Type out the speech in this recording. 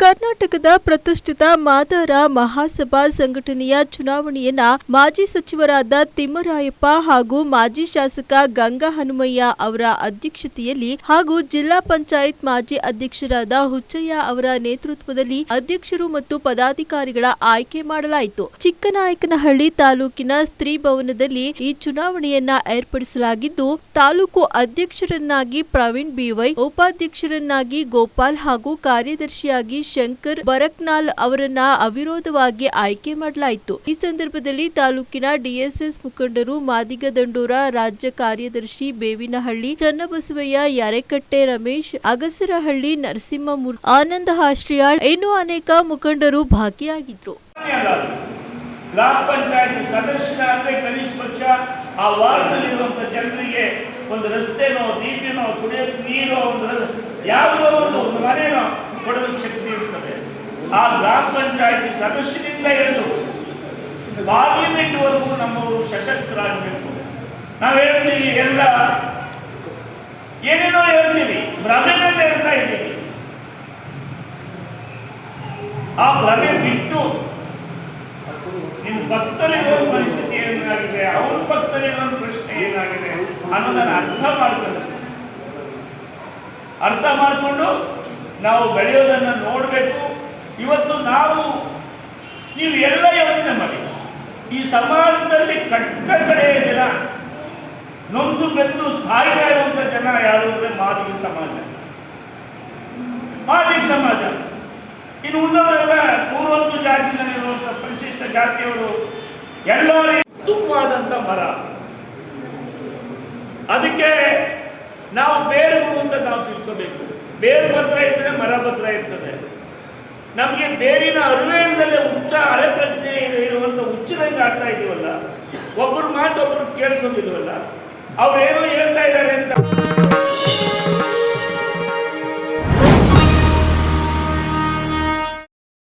ಕರ್ನಾಟಕದ ಪ್ರತಿಷ್ಠಿತ ಮಾದಾರ ಮಹಾಸಭಾ ಸಂಘಟನೆಯ ಚುನಾವಣೆಯನ್ನ ಮಾಜಿ ಸಚಿವರಾದ ತಿಮ್ಮರಾಯಪ್ಪ ಹಾಗೂ ಮಾಜಿ ಶಾಸಕ ಗಂಗಾ ಹನುಮಯ್ಯ ಅವರ ಅಧ್ಯಕ್ಷತೆಯಲ್ಲಿ ಹಾಗೂ ಜಿಲ್ಲಾ ಪಂಚಾಯತ್ ಮಾಜಿ ಅಧ್ಯಕ್ಷರಾದ ಹುಚ್ಚಯ್ಯ ಅವರ ನೇತೃತ್ವದಲ್ಲಿ ಅಧ್ಯಕ್ಷರು ಮತ್ತು ಪದಾಧಿಕಾರಿಗಳ ಆಯ್ಕೆ ಮಾಡಲಾಯಿತು. ಚಿಕ್ಕನಾಯಕನಹಳ್ಳಿ ತಾಲೂಕಿನ ಸ್ತ್ರೀ ಭವನದಲ್ಲಿ ಈ ಚುನಾವಣೆಯನ್ನ ಏರ್ಪಡಿಸಲಾಗಿದ್ದು, ತಾಲೂಕು ಅಧ್ಯಕ್ಷರನ್ನಾಗಿ ಪ್ರವೀಣ್ ಬಿವೈ, ಉಪಾಧ್ಯಕ್ಷರನ್ನಾಗಿ ಗೋಪಾಲ್ ಹಾಗೂ ಕಾರ್ಯದರ್ಶಿಯಾಗಿ ಶಂಕರ್ ಬರಕ್ನಾಲ್ ಅವರನ್ನ ಅವಿರೋಧವಾಗಿ ಆಯ್ಕೆ ಮಾಡಲಾಯಿತು. ಈ ಸಂದರ್ಭದಲ್ಲಿ ತಾಲೂಕಿನ ಡಿಎಸ್ಎಸ್ ಮುಖಂಡರು ಮಾದಿಗ ದಂಡೂರ ರಾಜ್ಯ ಕಾರ್ಯದರ್ಶಿ ಬೇವಿನಹಳ್ಳಿ, ಚನ್ನಬಸವಯ್ಯ, ಯರೇಕಟ್ಟೆ ರಮೇಶ್, ಅಗಸರಹಳ್ಳಿ ನರಸಿಂಹಮೂರ್ತಿ, ಆನಂದ ಹಾಶ್ರಿಯಾಳ್ ಇನ್ನೂ ಅನೇಕ ಮುಖಂಡರು ಭಾಗಿಯಾಗಿದ್ರು. ಗ್ರಾಮ ಪಂಚಾಯತ್ ಸದಸ್ಯರಾದ್ರೆ ಕನಿಷ್ಠ ಪಕ್ಷ ಆ ವಾರ್ಡ್ನಲ್ಲಿರುವಂತಹ ಜನರಿಗೆ ಒಂದು ರಸ್ತೆನೋ, ನೀರಿನೋ, ಕುಡಿಯೋಕೆ ನೀರೋ, ಯಾವುದೋ ಒಂದು ಮನೆನೋ ಕೊಡೋದಕ್ಕೆ ಶಕ್ತಿ ಇರ್ತದೆ. ಆ ಗ್ರಾಮ ಪಂಚಾಯತ್ ಸದಸ್ಯರಿಂದ ಹಿಡಿದು ಪಾರ್ಲಿಮೆಂಟ್ ವರೆಗೂ ನಮ್ಮವರು ಸಶಕ್ತರಾಗಬೇಕು. ನಾವು ಹೇಳ್ತೀವಿ, ಎಲ್ಲ ಏನೇನೋ ಹೇಳ್ತೀವಿ, ಭ್ರಮೆನಲ್ಲಿ ಹೇಳ್ತಾ ಇದ್ದೀವಿ. ಆ ಭ್ರಮೆ ಬಿಟ್ಟು ನಿಮ್ಮ ಪಕ್ಕದಲ್ಲಿರೋ ಪರಿಸ್ಥಿತಿ ಏನಾಗಿದೆ, ಅವ್ರ ಪಕ್ಕದಲ್ಲಿರೋ ಪ್ರಶ್ನೆ ಏನಾಗಿದೆ ಅನ್ನೋದನ್ನು ಅರ್ಥ ಮಾಡಿಕೊಂಡು ನಾವು ಬೆಳೆಯೋದನ್ನು ನೋಡಬೇಕು. ಇವತ್ತು ನೀವು ಎಲ್ಲ ಯೋಚನೆ ಮಾಡಿ, ಈ ಸಮಾಜದಲ್ಲಿ ಕಟ್ಟ ಕಡೆಯ ಜನ, ನೊಂದು ಬೆಂದು ಸಾಯ್ತಾ ಇರುವಂಥ ಜನ ಯಾರು ಅಂದರೆ ಮಾದಿಗ ಸಮಾಜ. ಇನ್ನು ಉಳಿದವರೆಲ್ಲ ಪೂರ್ವೊಂದು ಜಾತಿಯಲ್ಲಿರುವಂಥ ಪರಿಶಿಷ್ಟ ಜಾತಿಯವರು ಎಲ್ಲರೂ ಉತ್ತಮವಾದಂಥ ಮರ. ಅದಕ್ಕೆ ನಾವು ಬೇರುಗಳು ಅಂತ ನಾವು ತಿಳ್ಕೋಬೇಕು. ಬೇರು ಭದ್ರ ಇದ್ರೆ ಮರ ಭದ್ರ ಇರ್ತದೆ. ನಮಗೆ ಬೇರಿನ ಅರಿವೇಳದಲ್ಲೇ ಅರೆಪ್ರಜ್ಞೆ ಇರುವಂಥ ಹುಚ್ಚರಂಗೆ ಆಡ್ತಾ ಇದೀವಲ್ಲ, ಒಬ್ಬರು ಮಾತು ಒಬ್ಬರು ಕೇಳಿಸೋದಿಲ್ವಲ್ಲ, ಅವ್ರೇನೋ ಹೇಳ್ತಾ ಇದ್ದಾರೆ ಅಂತ